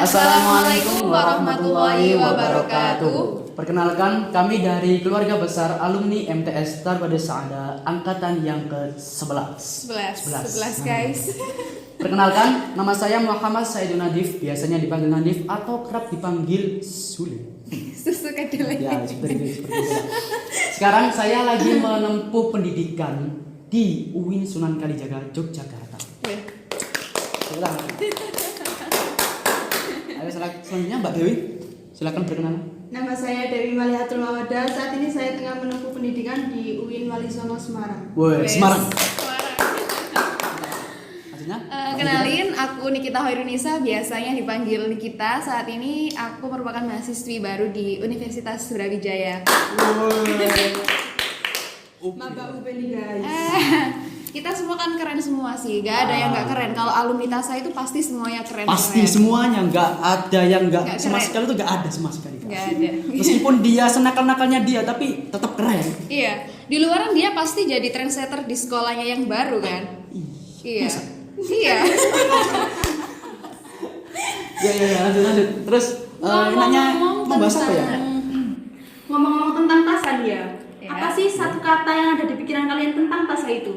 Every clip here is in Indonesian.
Assalamualaikum warahmatullahi wabarakatuh. Perkenalkan, kami dari keluarga besar alumni MTS Tarbade Saada angkatan yang ke-11. 11 guys. Perkenalkan, nama saya Muhammad Saidun Nadif, biasanya dipanggil Nadif atau kerap dipanggil Sule. Susu kedelai. Ya, seperti itu. Sekarang saya lagi menempuh pendidikan di UIN Sunan Kalijaga, Yogyakarta. Selamat. Ayo selanjutnya Mbak Dewi, silakan berkenalan. Nama saya Dewi Malihatul Mawada. Saat ini saya tengah menempuh pendidikan di UIN Walisono Semarang. Woi, Semarang. Kenalin, aku Nikita Hoirunisa, biasanya dipanggil Nikita. Saat ini aku merupakan mahasiswi baru di Universitas Brawijaya. Maba UPN guys. Kita semua kan keren semua sih, gak ada yang gak keren. Kalau alumni TASA itu pasti semuanya keren. Pasti semuanya, nggak ada yang nggak sama keren. sekali, itu nggak ada sama sekali. Gak ada. Meskipun dia senakal-nakalnya dia, tapi tetap keren. Iya, di luaran dia pasti jadi trendsetter di sekolahnya yang baru kan. Iya. Masa? Iya. Ya, lanjut. Terus nanya membahas apa ya? Ngomong-ngomong tentang TASA dia. Ya. Apa sih satu kata yang ada di pikiran kalian tentang TASA itu?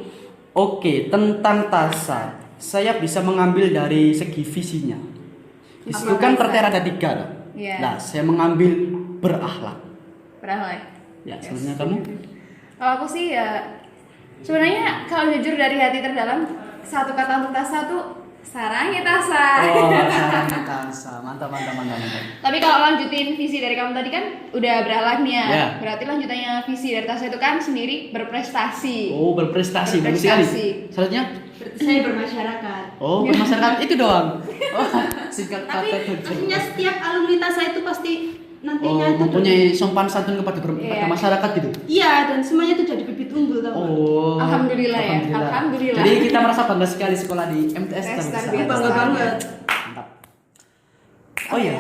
Oke, tentang TASA, saya bisa mengambil dari segi visinya. Itu kan tertera ada 3. Iya. Nah, saya mengambil berakhlak. Berapa? Ya, sebenarnya kamu? Kalau aku sih ya, sebenarnya kalau jujur dari hati terdalam, satu kata untuk TASA tuh sarangi TASA. Oh, sarangi TASA. Mantap. Tapi kalau lanjutin visi dari kamu tadi kan udah berakhlak nih ya. Ya. Berarti lanjutannya visi dari TASA itu kan sendiri berprestasi. Oh, berprestasi. Bagus sekali. Selanjutnya? Berarti saya bermasyarakat. Oh, bermasyarakat itu doang. Oh, singkat Tapi kata maksudnya setiap alumni TASA itu pasti nantinya itu mempunyai sopan santun kepada Iya. masyarakat gitu. iya, dan semuanya itu jadi bibit unggul tau. Oh. Alhamdulillah ya. Alhamdulillah. Jadi kita merasa bangga sekali sekolah di MTS MTS Tarbade Tarbade Saada. Bangga banget. Mantap. Oh iya.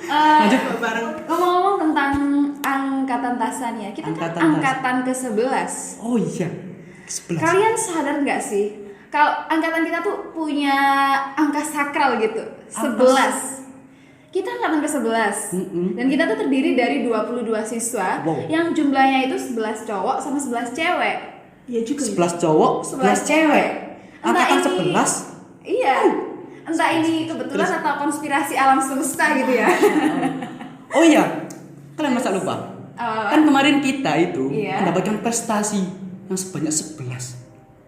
Lanjut. Bareng. Ngomong-ngomong tentang angkatan TASA nih ya, kita Angkatan kan TASA. angkatan ke-11. Oh iya. 11. Kalian sadar nggak sih kalau angkatan kita tuh punya angka sakral gitu, 11. Kita angkatan ke-11. Dan kita tuh terdiri dari 22 siswa Wow. yang jumlahnya itu 11 cowok sama 11 cewek. Iya juga. 11 cowok, 11 cewek. Angkatan Entah 11. Iya. Entah ini kebetulan atau konspirasi alam semesta gitu ya. Oh iya. Kalian masa lupa? Kan kemarin kita itu Iya. mendapatkan prestasi yang sebanyak 11.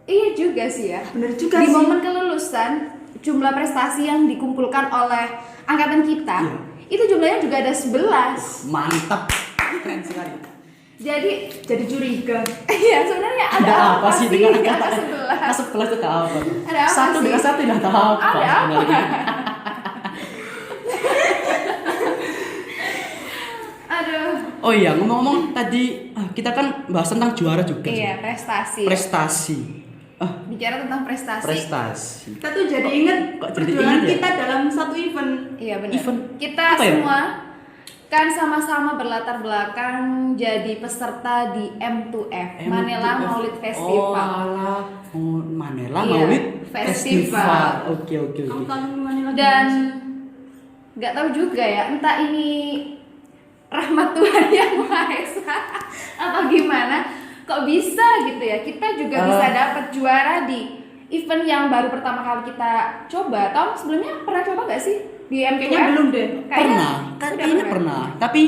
Iya juga sih ya. Bener juga Di sih. momen kelulusan, jumlah prestasi yang dikumpulkan oleh angkatan kita, Iya. itu jumlahnya juga ada 11. Mantap. Keren sekali. Jadi curiga. iya sebenarnya ada apa sih dengan di angka angka 11? 11 itu apa? Ada apa Satu sih? dengan satu tidak tahu apa. Ada apa? sebenarnya. Aduh. Oh iya, ngomong-ngomong tadi kita kan bahas tentang juara juga. Iya, prestasi. Prestasi. Bicara tentang prestasi. Prestasi. Kita tuh jadi inget Kok jadi perjuangan inget ya? kita dalam satu event. Iya benar. Event Kita apa ya? semua kan sama-sama berlatar belakang jadi peserta di M2F, Manila Maulid Festival. Oh, alah. Oh, Manila Iya, Maulid Festival. Oke. Kamu tahu hubungannya lagi? Dan nggak tahu juga ya, entah ini rahmat Tuhan yang Maha Esa atau gimana, kok bisa gitu ya, kita juga bisa dapat juara di event yang baru pertama kali kita coba. Tahun sebelumnya pernah coba nggak sih di M2F? Kayaknya belum deh. Kayaknya pernah, tapi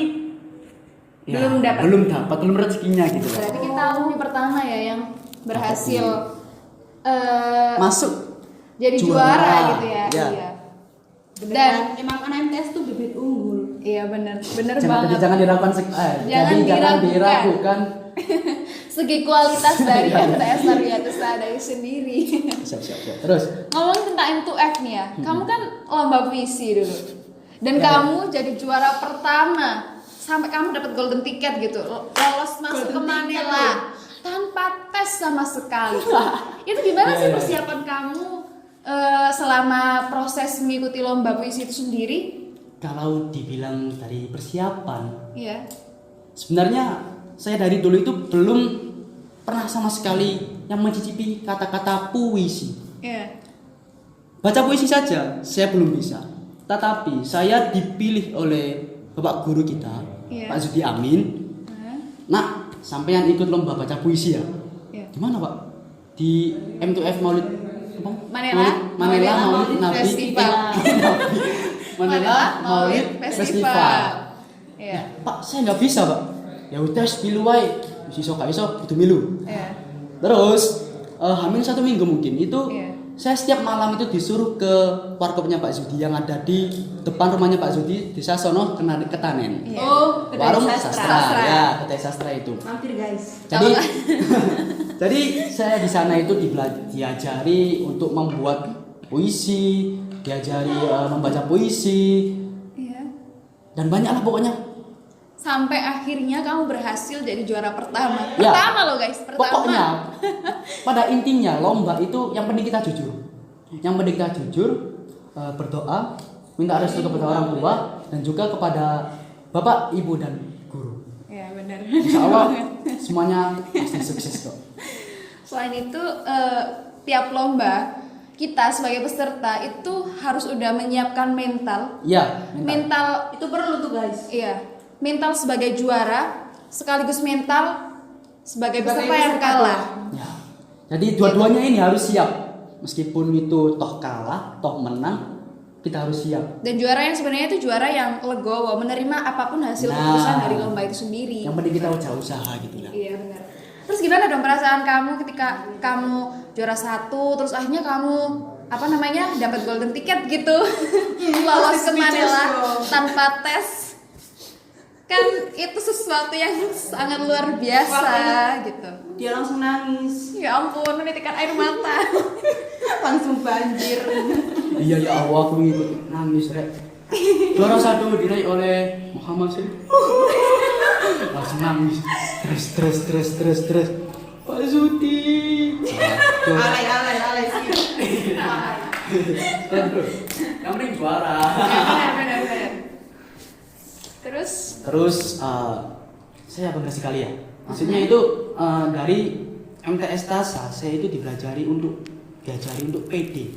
ya, Belum dapat. belum rezekinya gitu. Berarti kita alumni pertama ya yang berhasil Masuk jadi juara. juara gitu ya. Iya. Iya. Dan emang anak MTS tuh bibit unggul. Iya benar Jangan dilakukan Jangan diragukan. Segi kualitas dari MTS Tarbade Saada itu sendiri. Siap. Terus Ngomong tentang M2F nih ya, kamu kan lomba puisi dulu. Dan Ya. kamu jadi juara pertama sampai kamu dapat golden ticket gitu. Lolos masuk ke Manila tanpa tes sama sekali. Itu gimana sih persiapan kamu selama proses mengikuti lomba puisi itu sendiri? kalau dibilang dari persiapan, Iya. sebenarnya saya dari dulu itu belum pernah sama sekali yang mencicipi kata-kata puisi. Iya. baca puisi saja saya belum bisa. Tetapi saya dipilih oleh Bapak guru kita, Iya. Pak Zudi Amin. Nak, sampean ikut lomba baca puisi ya? Iya. Di mana, Pak? Di M2F Maulid apa? Manila Maulid Nabi Festival. Manila Maulid Festival. Iya. Pak, saya nggak bisa, Pak. Ya udah, pilu wae. Iso gak iso kudu milu. Iya. Terus hamil 1 minggu mungkin itu Iya. saya setiap malam itu disuruh ke warkopnya Pak Zudi yang ada di depan rumahnya Pak Zudi, Desa Sono Ketanen. Iya. Oh, kedai Warung sastra. sastra. Ya, kedai sastra itu. Mampir guys. Jadi jadi saya di sana itu diajari untuk membuat puisi, diajari membaca puisi Iya. dan banyak lah pokoknya. Sampai akhirnya kamu berhasil jadi juara pertama. Ya. Pertama loh guys, pertama. Pokoknya pada intinya lomba itu yang penting kita jujur. Yang penting kita jujur, berdoa, minta restu kepada orang tua dan juga kepada bapak, ibu dan guru. Ya benar. Insya Allah semuanya pasti sukses kok. Selain itu tiap lomba kita sebagai peserta itu harus udah menyiapkan mental. Iya, Mental Itu perlu tuh guys. iya. Mental sebagai juara sekaligus mental sebagai peserta Sebagai yang peserta. kalah. Ya. Jadi dua-duanya ini harus siap. Meskipun itu toh kalah, toh menang, kita harus siap. Dan juara yang sebenarnya itu juara yang legowo, menerima apapun hasil Nah. keputusan dari lomba itu sendiri. Yang penting kita usaha gitu lah. Iya benar. Terus gimana dong perasaan kamu ketika kamu juara 1 terus akhirnya kamu dapat golden ticket gitu lolos ke Manila tanpa tes, kan itu sesuatu yang sangat luar biasa gitu. Dia langsung nangis. Ya ampun, menitikan air mata. Langsung banjir. Iya ya Allah, aku ngikut nangis rek. Juara 1 diraih oleh Muhammad sih. Langsung nangis. Terus. Pak Zudi. Alay sih. Yang penting juara. Benar. Terus Saya bangga sekali ya. Maksudnya itu dari MTS Tasa saya itu diajari untuk PD.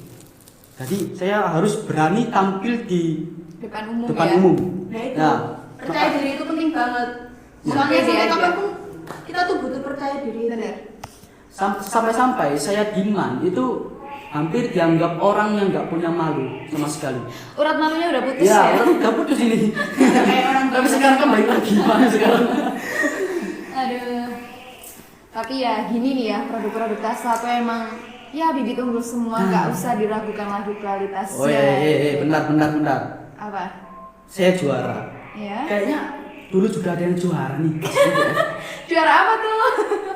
Jadi saya harus berani tampil di depan umum depan ya. umum. Nah itu Nah, percaya diri itu penting banget. Ya. Soalnya Pede sampai aja. kapanpun kita tuh butuh percaya diri. Benar. sampai saya diman itu hampir dianggap orang yang nggak punya malu sama sekali. Urat malunya udah putus Ya, ya. udah putus ini. Kayak orang Tapi sekarang kan baik lagi gimana sekarang? Aduh. Tapi ya gini nih ya, produk-produk Tasa tuh emang ya bibit unggul semua, nggak usah diragukan lagi kualitasnya. Oh iya, benar. Apa? Saya juara. Ya. Kayaknya dulu juga ada yang juara nih. Juara apa tuh?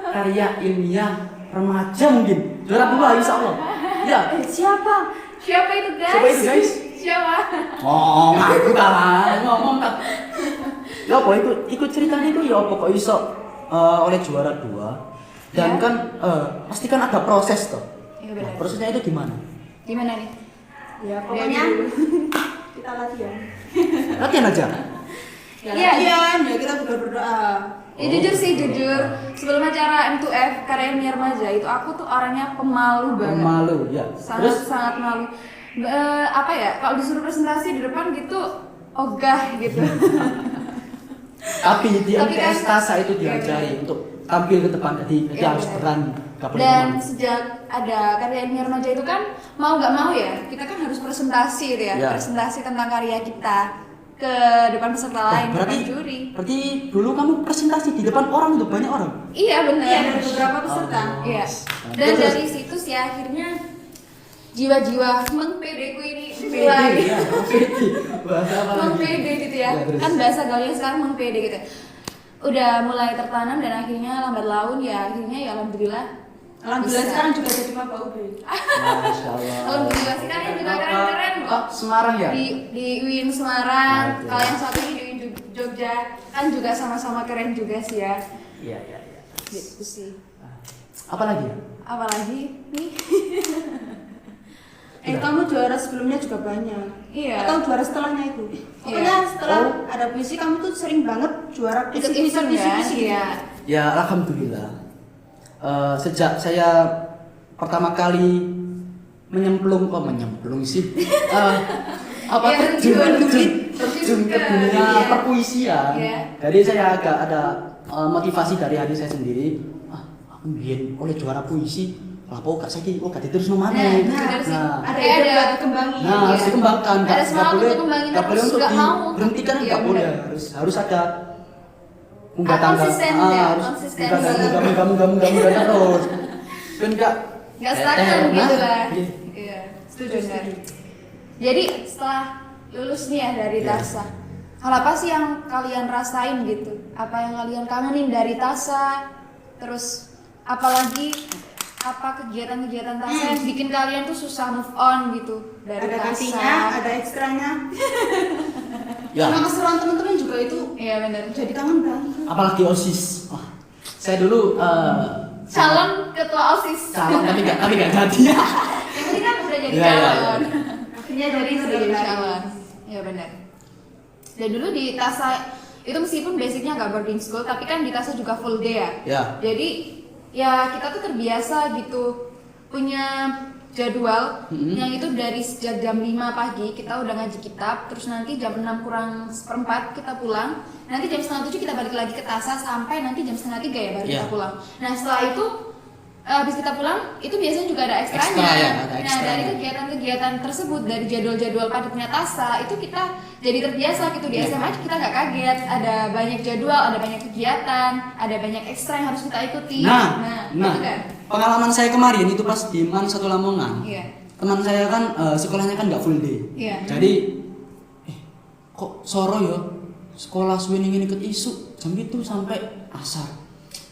Karya ilmiah remaja mungkin. Juara 2 insya Allah. Ya. siapa? Siapa itu guys? Siapa itu, guys? Siapa? Oh, ngaku kalah. Ngomong tak. Ya apa ikut ceritanya itu ya apa kok iso oleh juara 2. Dan Ya. kan pasti kan ada proses toh. Iya benar. Nah, prosesnya itu gimana? Gimana nih? Ya pokoknya kita latihan. Latihan aja. Ya, Iya. latihan, ya kita juga berdoa. Ya jujur sih, jujur. Sebelum acara M2F karya ilmiah remaja itu aku tuh orangnya pemalu banget. Malu ya. Terus Sangat malu. Apa ya? Kalau disuruh presentasi di depan gitu ogah gitu. tapi di Tapi kan- MTS Tasa itu diajari untuk tampil ke depan, jadi Iya, harus benar. berani. Gak boleh Dan malu. sejak ada karya ilmiah remaja itu kan mau nggak mau ya kita kan harus presentasi gitu ya, Ya. presentasi tentang karya kita ke depan peserta lain, berarti depan juri. berarti dulu kamu presentasi di depan orang itu banyak orang. Iya benar. Iya, dari beberapa peserta. Iya. Nah, Dan terus- dari situ sih akhirnya jiwa-jiwa mengpedeku ini Pede, mulai ya, pede. Bahasa apa lagi? mengpede gitu ya. Ya, terus. Kan bahasa gaulnya sekarang mengpede gitu. Udah mulai tertanam dan akhirnya lambat laun ya akhirnya ya alhamdulillah. Alhamdulillah bisa. sekarang juga jadi maba UB. Masya Allah. Alhamdulillah sih kalian juga keren-keren kok. Semarang ya? Di UIN Semarang, Nah, itu. kalau yang satu ini di UIN Jogja kan juga sama-sama keren juga sih ya. Iya. Gitu sih. Apa lagi? Apalagi nih. Kamu juara sebelumnya juga banyak. Iya. Atau juara setelahnya itu. Pokoknya setelah Oh. ada puisi kamu tuh sering banget juara Ikut puisi event kan? gitu. Iya. Ya alhamdulillah. Sejak saya pertama kali menyemplung sih. Apa Ya, terjun ke dunia Iya. perpuisian. Iya. Jadi saya agak ada motivasi dari hati saya sendiri. Aku biyen oleh juara puisi, lapo gak saiki kok gak diterusno maneh. bener sih. Ada Kayak ide buat dikembangin. Nah, harus Iya. dikembangkan. Ada semangat boleh, untuk kembangin, nggak boleh terus untuk nggak mau. diberhentikan, Iya, nggak boleh. benar. Harus ada unggah tangga. Konsistensi ya, Harus konsistensi. unggah terus. Kan Nggak stagnan gitu lah. Iya. Iya, setuju benar. Jadi setelah lulus nih ya dari Iya. TASA, hal apa sih yang kalian rasain gitu? Apa yang kalian kangenin dari TASA? Terus apalagi apa kegiatan-kegiatan TASA yang bikin kalian tuh susah move on gitu dari Ada TASA? kantinnya, ada ekstranya. Ya. Sama keseruan teman-teman juga itu Iya benar. jadi kangen banget. Apalagi OSIS. Wah, saya dulu Calon ketua OSIS. calon tapi nggak jadi. Yang penting kan udah jadi Iya, iya, calon. Akhirnya Jadi jadi udah jadi sebentar. calon. Ya benar. Dan dulu di TASA itu meskipun basicnya nggak boarding school, tapi kan di TASA juga full day ya. Ya. Jadi ya kita tuh terbiasa gitu punya jadwal yang itu dari sejak jam 5 pagi kita udah ngaji kitab, terus nanti jam 6 kurang seperempat kita pulang, nanti jam setengah 7 kita balik lagi ke TASA sampai nanti jam setengah 3 ya baru Iya. kita pulang. Nah setelah itu habis kita pulang itu biasanya juga ada ekstranya. Ekstra ya, ada Nah ekstranya. dari kegiatan-kegiatan tersebut, dari jadwal-jadwal padatnya TASA itu kita jadi terbiasa gitu. Di Iya. SMA kita nggak kaget, ada banyak jadwal, ada banyak kegiatan, ada banyak ekstra yang harus kita ikuti. Nah, gitu kan? pengalaman saya kemarin itu pas di MAN 1 Lamongan. Iya. Teman saya kan sekolahnya kan nggak full day. Iya. Jadi kok soro ya sekolah suwene ngene ket isuk jam itu sampai asar.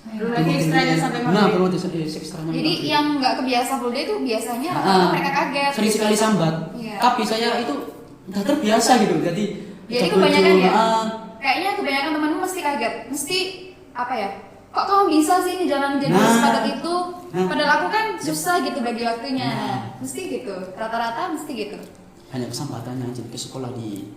Belum lagi ekstranya sampai Nah, maghrib. belum ada ekstranya. Jadi yang nggak kebiasa full day itu biasanya mereka kaget. Sering gitu. sekali sambat. Iya. Tapi saya itu udah terbiasa gitu. Jadi Kebanyakan ya. ah, Kayaknya kebanyakan temanmu mesti kaget, mesti apa ya? Kok kamu bisa sih jalan jadwal Nah. sepadat itu? Nah. Padahal aku kan susah gitu bagi waktunya. Nah. Mesti gitu. Rata-rata mesti gitu. hanya kesempatannya jadi ke sekolah di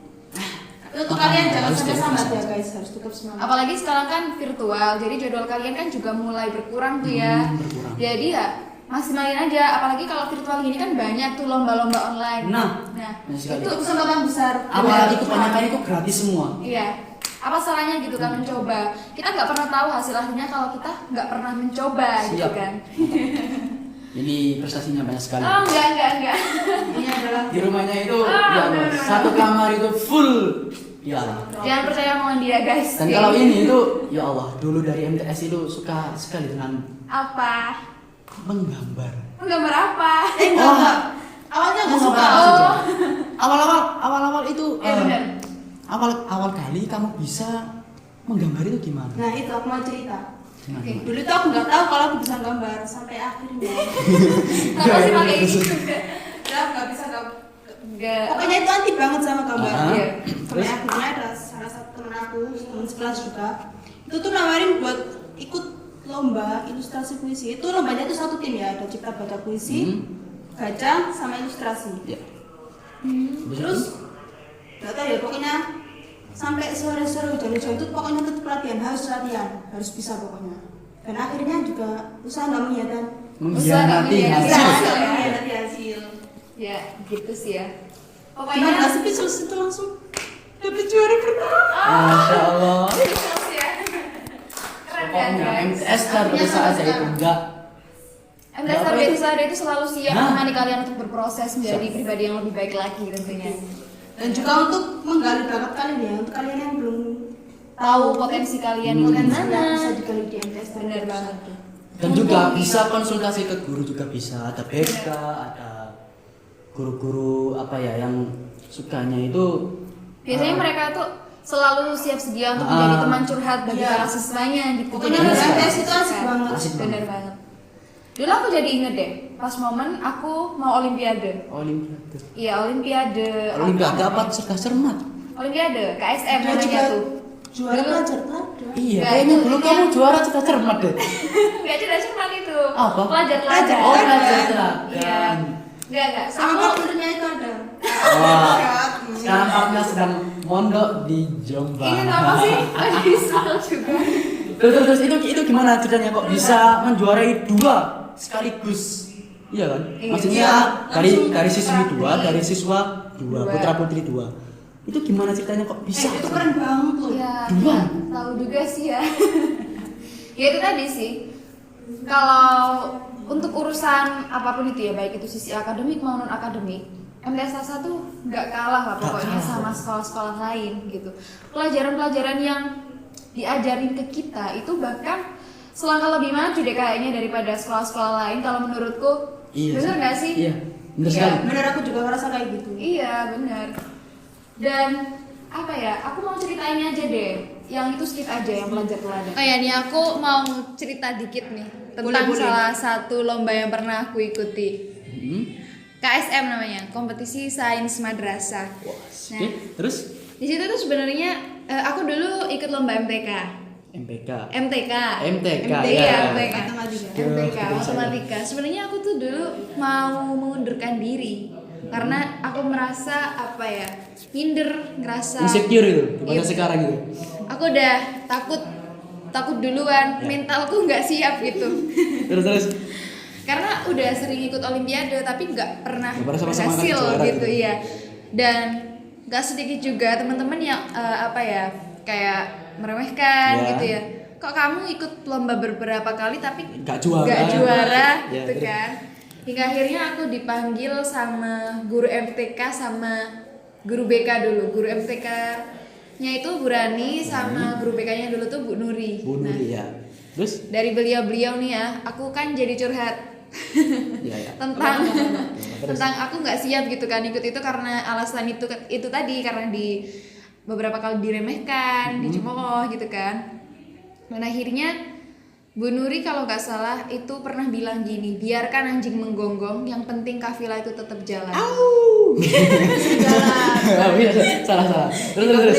Tapi untuk kalian jangan Harus sampai jadi sambat ya kebiasaan. guys, harus tetap semangat. Apalagi sekarang kan virtual, jadi jadwal kalian kan juga mulai berkurang tuh ya. berkurang. Jadi ya maksimalin aja, apalagi kalau virtual gini kan banyak tuh lomba-lomba online. Nah, nah benar sekali. Itu kesempatan besar. apalagi kebanyakan itu gratis semua. Iya. Apa salahnya gitu kan mencoba? Kita nggak pernah tahu hasil akhirnya kalau kita nggak pernah mencoba gitu Siap. kan. Ini prestasinya banyak sekali. Oh enggak. Ini adalah Di rumahnya itu Ah, ya bener. satu kamar itu full. Ya. Jangan percaya omongan dia guys. Dan kalau ini itu ya Allah, dulu dari MTS itu suka sekali dengan apa? menggambar. Menggambar apa? enggak. Awalnya nggak suka. Oh. Awal-awal itu Ya benar. awal kali kamu bisa menggambar itu gimana? Nah itu aku mau cerita. Gimana? Oke. Dulu tuh aku nggak tahu kalau aku bisa gambar sampai akhirnya. Kenapa sih pakai ini? Ya nggak bisa gambar. Enggak. Pokoknya itu anti banget sama gambar. Ah. Iya. Sampai akhirnya ada salah satu temen aku, temen sekelas juga. Itu tuh nawarin buat ikut lomba ilustrasi puisi. Itu lombanya tuh satu tim ya, ada cipta baca puisi, baca sama ilustrasi. Ya. Terus nggak tahu ya pokoknya sampai sore-sore hujan-hujan itu pokoknya tetap latihan, harus bisa pokoknya. Dan akhirnya juga usaha nggak mengkhianati. Mengkhianati Usaha hasil. hasil. Mengkhianati hasil. Ya, gitu sih ya. Gimana Pokoknya nggak sih terus itu langsung dapet juara pertama. Masya Allah. Terus ya. Keren kan Pokoknya guys. MTS luar biasa aja itu enggak. MTS luar biasa ada itu selalu siap Nah. menemani kalian untuk berproses menjadi pribadi yang lebih baik lagi tentunya. Dan juga untuk menggali bakat kalian ya, untuk kalian yang belum Tahu potensi kalian itu di potensi yang bisa mana. digali di MTS. Benar banget. Dan juga bisa konsultasi ke guru juga bisa. Ada BK, ada guru-guru apa ya yang sukanya itu Biasanya mereka tuh selalu siap sedia untuk menjadi teman curhat bagi Iya. para siswanya gitu. Pokoknya Jadi, MTS itu asik banget. Asik banget. Bener banget. Dulu aku jadi inget deh, pas momen aku mau olimpiade. Olimpiade. Iya, olimpiade. Olimpiade apa cerdas cermat? Olimpiade, KSM Dia namanya juga tuh. juara Dulu- pelajar teladan. Iya, Enggak, kayaknya itu dulu ini kamu yang- juara cerdas cermat deh. Enggak cerdas cermat itu. Apa? Pelajar teladan. Oh, pelajar Iya. teladan. Enggak. Sama Aku partnernya itu ada. Wah, sekarang partner sedang mondok di Jombang. ini apa sih? Ada Ismail juga. Terus itu gimana ceritanya kok bisa menjuarai dua sekaligus? Iya kan? Iya. Maksudnya Iya, dari siswi langsung 2, dari siswa 2, Dua. putra putri 2. Itu gimana ceritanya kok bisa? Itu keren banget loh. Ya, Dua. nggak tahu juga sih ya. Ya itu tadi sih. Kalau untuk urusan apapun itu ya, baik itu sisi akademik maupun non akademik, MTS Sasa tuh nggak kalah lah Nggak pokoknya kalah. sama sekolah-sekolah lain gitu. Pelajaran-pelajaran yang diajarin ke kita itu bahkan selangkah lebih maju deh kayaknya daripada sekolah-sekolah lain kalau menurutku. Iya. Bener nggak sih? Iya, bener Iya. sekali. Bener, aku juga ngerasa kayak gitu. Iya benar. Dan apa ya? Aku mau ceritain aja deh. Yang itu skip aja yang belajar teladan. Oh ya nih aku mau cerita dikit nih tentang Boleh. salah satu lomba yang pernah aku ikuti. Hmm. KSM namanya, kompetisi sains madrasah. Oke, terus Di situ tuh sebenarnya aku dulu ikut lomba MTK. MPK. MTK. MTK, ya, ya. MTK. Matematika. MTK, Betul, matematika. Sebenarnya aku tuh dulu mau mengundurkan diri karena aku merasa apa ya, minder, ngerasa Insecure itu, gimana Iya. sekarang gitu? aku udah takut duluan, Ya. mentalku nggak siap gitu. Terus Karena udah sering ikut olimpiade tapi nggak pernah Nggak pernah sama-sama berhasil juara gitu, gitu. iya. Dan nggak sedikit juga teman-teman yang apa ya, kayak meremehkan Ya. gitu ya. Kok kamu ikut lomba beberapa kali tapi Nggak juara. nggak juara Ya, gitu terus? kan. Hingga akhirnya aku dipanggil sama guru MTK sama guru BK dulu. Guru MTK-nya itu Bu Rani sama guru BK-nya dulu tuh Bu Nuri. Bu Nah, Nuri ya. Terus dari beliau-beliau nih ya, aku kan jadi curhat ya ya. tentang Terus? tentang aku nggak siap gitu kan ikut itu karena alasan itu tadi, karena di beberapa kali diremehkan, dicemooh gitu kan. Dan akhirnya Bu Nuri kalau nggak salah itu pernah bilang gini, biarkan anjing menggonggong, yang penting kafilah itu tetap jalan. Oh, iya, salah. Terus.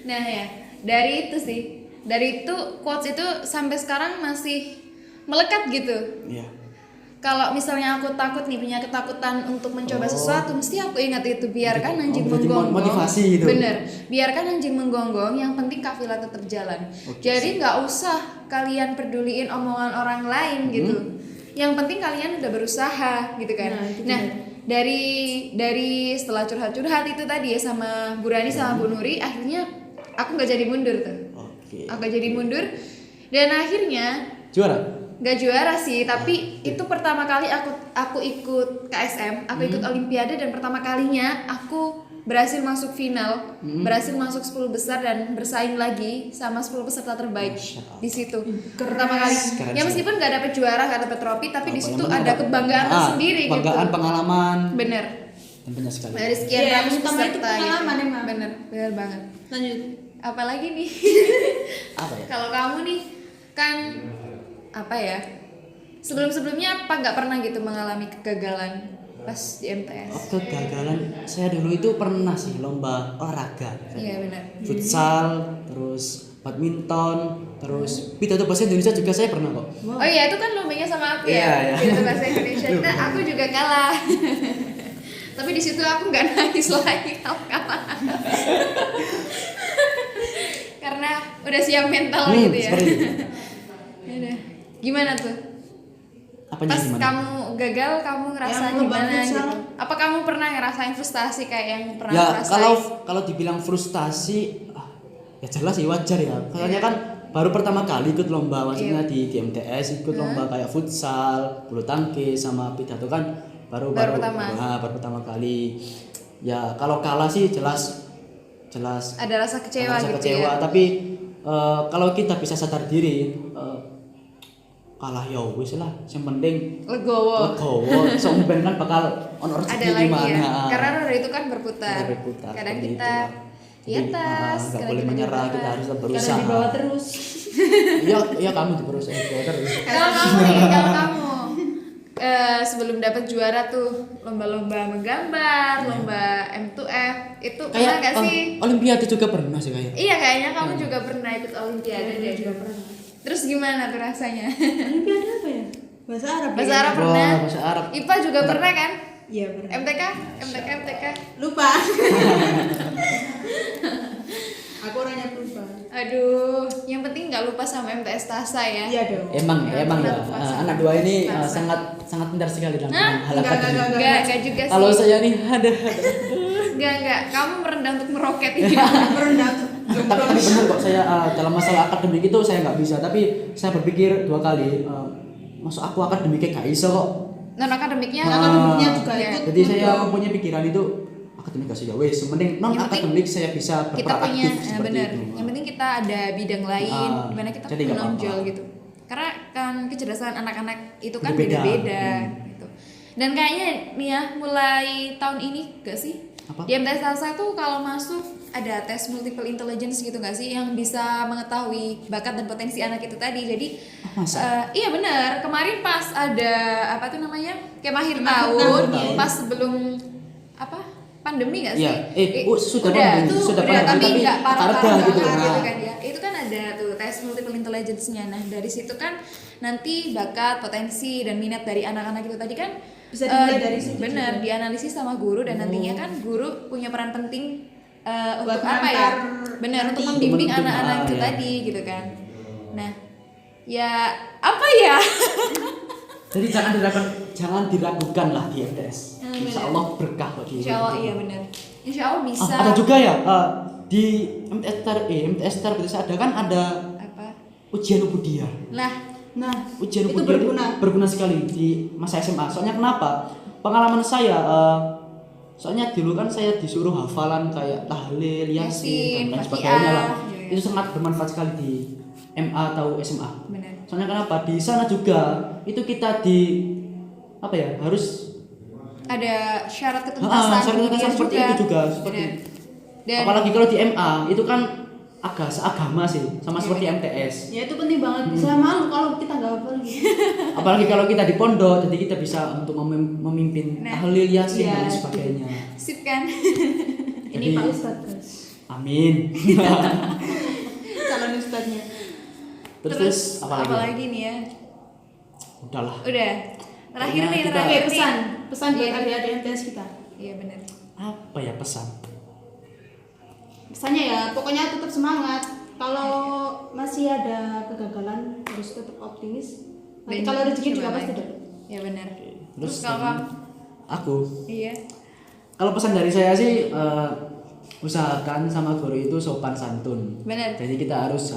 Nah ya, dari itu sih, dari itu quotes itu sampai sekarang masih melekat gitu. Iya. Kalau misalnya aku takut nih, punya ketakutan untuk mencoba Oh. sesuatu, mesti aku ingat itu, biarkan anjing berarti menggonggong. motivasi gitu. Bener, biarkan anjing menggonggong, yang penting kafilah tetap jalan. Oke, Jadi nggak usah kalian peduliin omongan orang lain gitu. Yang penting kalian udah berusaha gitu kan. Nah, itu Nah, dari setelah curhat-curhat itu tadi ya sama Bu Rani sama Bu Nuri, akhirnya aku nggak jadi mundur tuh. Oke. Aku nggak jadi mundur dan akhirnya Juara. nggak juara sih, tapi itu pertama kali aku ikut KSM, aku ikut Olimpiade, dan pertama kalinya aku berhasil masuk final, berhasil masuk 10 besar dan bersaing lagi sama 10 peserta terbaik di situ. Pertama kali. Keren Ya sih. meskipun nggak dapet juara, nggak dapet trofi, tapi di Apa situ yang ada penting kebanggaan tersendiri gitu. Kebanggaan, pengalaman. Bener. Dan banyak sekali. Dari sekian Iya, ratus yang utama itu peserta pengalaman gitu. emang. Bener banget. Lanjut. Apalagi nih? Apa ya? Kalau kamu nih kan apa ya? Sebelumnya apa nggak pernah gitu mengalami kegagalan pas di MTS? Oh, kegagalan saya dulu itu pernah sih lomba olahraga. Iya benar. Futsal, terus badminton, terus pidato bahasa Indonesia juga saya pernah kok. Oh iya, itu kan lombanya sama aku Iya, ya. iya. Pidato bahasa Indonesia. Nah, aku juga kalah. Tapi di situ aku nggak nangis lagi kalau kalah. Karena udah siap mental gitu ya. Seperti itu. Yaudah. Gimana tuh? Apanya Pas gimana? kamu gagal, kamu ngerasa Yang lomba gimana futsal. gitu? Apa kamu pernah ngerasain frustasi kayak yang pernah Ya aku rasain? kalau dibilang frustasi, ya jelas sih wajar ya. Soalnya kan baru pertama kali ikut lomba, maksudnya di MTS ikut lomba kayak futsal, bulu tangkis sama pidato kan baru pertama. baru pertama kali. Ya kalau kalah sih jelas ada rasa kecewa rasa gitu kecewa. ya. Tapi kalau kita bisa sadar diri, kalah ya wis lah, yang penting Legowo. legowo. Soalnya ben kan bakal ono Ada rezeki lagi gimana. ya. Karena roda itu kan berputar. Berputar, Kadang seperti kita itulah. di Jadi, atas, nggak kadang boleh kita di menyerah, bawah. kita harus tetap Karena berusaha. di bawah terus. Iya kamu terus terus. Kalau kamu nih, kalau kamu sebelum dapat juara tuh lomba-lomba menggambar, lomba M2F, itu pernah Kayak gak sih? Olimpiade juga pernah sih kayak. Iya, kayaknya kamu juga pernah ikut olimpiade deh. juga pernah. Terus gimana tuh rasanya? Olimpiade apa ya? Bahasa Arab. Bahasa ya? Arab Wah, pernah. bahasa Arab. IPA juga pernah kan? Iya pernah. MTK. Lupa. Aku orangnya lupa. Aduh, yang penting nggak nggak lupa sama MTS Tasa ya. Iya dong. Emang ya, Pasang. anak dua ini Pasang. sangat pintar sekali dalam Hah? hal Enggak, akademik. Enggak juga sih. Kalau saya nih ada. Enggak. Kamu merendah untuk meroket ini. Merendah. Tapi benar kok saya dalam masalah akademik itu saya nggak bisa, tapi saya berpikir 2 kali. Masuk aku akademiknya nggak bisa kok. Non akademiknya Akademiknya juga Iya. ikut. Jadi saya punya pikiran itu akademik gak sih ya wes, penting non Yang penting akademik saya bisa kita berperan punya aktif seperti benar. itu. Yang penting kita ada bidang lain di mana kita jadi nggak menonjol apa-apa. gitu. Karena kan kecerdasan anak-anak itu kan Beda-beda. beda-beda gitu. Dan kayaknya nih ya mulai tahun ini gak sih? Apa? Di MTS Salsa tuh kalau masuk ada tes multiple intelligence gitu gak sih yang bisa mengetahui bakat dan potensi anak itu tadi. Jadi Masa? iya benar. Kemarin pas ada apa tuh namanya? Kayak akhir Akhir tahun, tahun, iya. pas sebelum apa? Pandemi gak sih? Iya. Sudah udah pandemi, tuh sudah udah pandemi, tapi tapi nggak parah-parah reda banget gitu. gitu Nah. kan ya. Itu kan ada tuh tes multiple intelligence-nya. Nah, dari situ kan nanti bakat, potensi dan minat dari anak-anak itu tadi kan Bisa dinilai dari situ benar, juga. dianalisis sama guru dan nantinya kan guru punya peran penting Buat untuk apa ya? mengantar Benar, untuk nanti. membimbing Membentuk, anak-anak itu ya. tadi gitu kan. Nah, ya apa ya? Jadi jangan diragukan lah di MTS. Insya Allah berkah kok di. Insya Allah iya benar. Insya Allah bisa. Ada juga ya di MTS itu ada Apa? ujian ubudiah. Nah, Ujian itu ubudiah berguna. sekali di masa SMA. Soalnya kenapa? Pengalaman saya soalnya dulu kan saya disuruh hafalan kayak tahlil, yasin dan lain Yasin, sebagainya lah. Fatihah. Itu sangat bermanfaat sekali di MA atau SMA. Benar. Soalnya kenapa? Di sana juga itu kita apa ya? Harus Ada syarat ketuntasan syarat kemudian ketuntasan seperti itu juga, seperti Benar. Dan apalagi kalau di MA itu kan agak seagama sih sama Iya, seperti benar. MTS. ya itu penting banget. Saya malu kalau kita nggak hafal gitu. Apalagi kalau kita di pondok, jadi kita bisa untuk memimpin Nah, tahlil, yasin dan iya. lain sebagainya. sip kan? Ini Jadi- Pak Ustadz guys. Amin. Calon ustadznya. terus apa lagi? nih ya? Udahlah. Udah. Terakhir Kayaknya nih, kita- terakhir Oke, nih. pesan buat Iya. adik-adik MTS kita. Iya benar. Apa ya pesan? Pesannya ya pokoknya tetap semangat. Kalau masih ada kegagalan harus tetap optimis. Nanti Dan kalau rezeki coba juga lagi. pasti dapat. Ya benar. Terus kalau kamu? aku, Iya. kalau pesan dari saya sih usahakan sama guru itu sopan santun. Benar. Jadi kita harus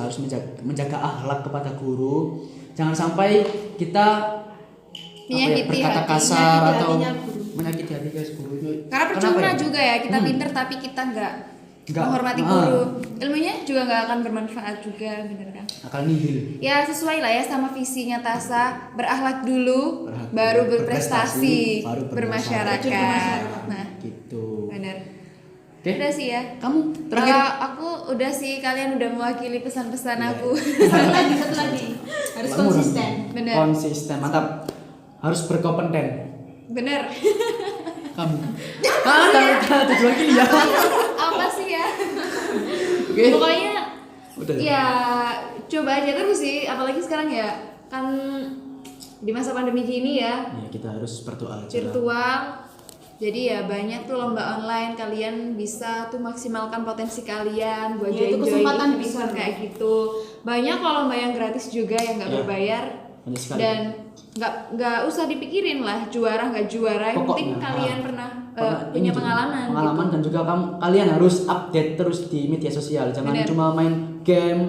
menjaga akhlak kepada guru. Jangan sampai kita Menyakiti berkata hati. kasar Menyakiti atau hatinya guru. menyakiti hati guys guru itu. Karena Kenapa percuma ya? juga ya kita pinter tapi kita nggak Nggak. menghormati Ah. guru. Ilmunya juga nggak akan bermanfaat juga, bener kan? Akan nihil. Ya sesuai lah ya sama visinya Tasa, berakhlak dulu, Berakhlak baru dulu, berprestasi, baru bermasyarakat. bermasyarakat. Nah, Gitu. benar. Oke. Udah sih ya. Kamu terakhir. Kalau aku udah sih, kalian udah mewakili pesan-pesan Iya. aku. Satu lagi harus Kamu konsisten. Bener. Konsisten, mantap. Harus berkompeten. Bener. Kamu. Ada wakili ya. Apa sih ya? Oke. Pokoknya Udah. ya coba aja terus sih, apalagi sekarang ya kan di masa pandemi gini ya, Ya, kita harus berdoa aja. lah. virtual. Jadi ya banyak tuh lomba online, kalian bisa tuh maksimalkan potensi kalian buat Ya, itu join kesempatan event besar. kayak gitu. Banyak kok lomba yang gratis juga yang nggak Ya, berbayar banyak sekali. dan nggak usah dipikirin lah juara nggak juara. Yang penting Pokoknya, kalian pernah ini punya juga, pengalaman. pengalaman gitu. dan juga kalian harus update terus di media sosial. Jangan Bener. cuma main game,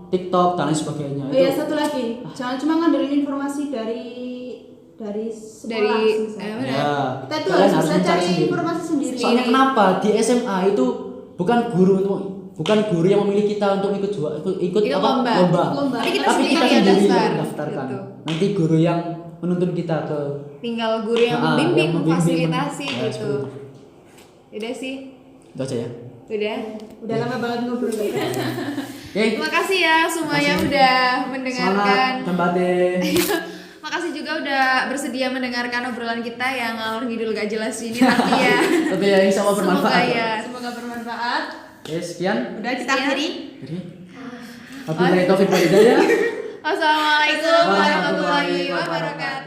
TikTok dan lain sebagainya. Oh ya satu lagi, jangan cuma ngandelin informasi dari sekolah. Dari misalnya. bener. Ya, Kita tuh kalian harus bisa mencari cari sendiri. informasi sendiri. Soalnya kenapa di SMA itu bukan guru yang memilih kita untuk ikut Ikut lomba. Lomba. Tapi kita Tapi sendiri kita yang sendiri daftar, yang mendaftarkan. gitu. Nanti guru yang menuntun kita ke Tinggal guru yang membimbing, yang membimbing, memfasilitasi ya, gitu. seperti itu. Udah sih, Itu aja ya. udah. Udah lama banget ngobrol guys. Oke. Terima kasih ya semuanya Terima kasih. udah Semangat mendengarkan. Kembali. Makasih juga udah bersedia mendengarkan obrolan kita yang ngalor ngidul gak jelas ini nanti ya. Tapi ya insya Allah Semoga bermanfaat. ya. Semoga bermanfaat. Oke, sekian. Udah kita Sekian. akhiri. Jadi, wabillahi taufiq wal hidayah. Wassalamualaikum warahmatullahi wabarakatuh.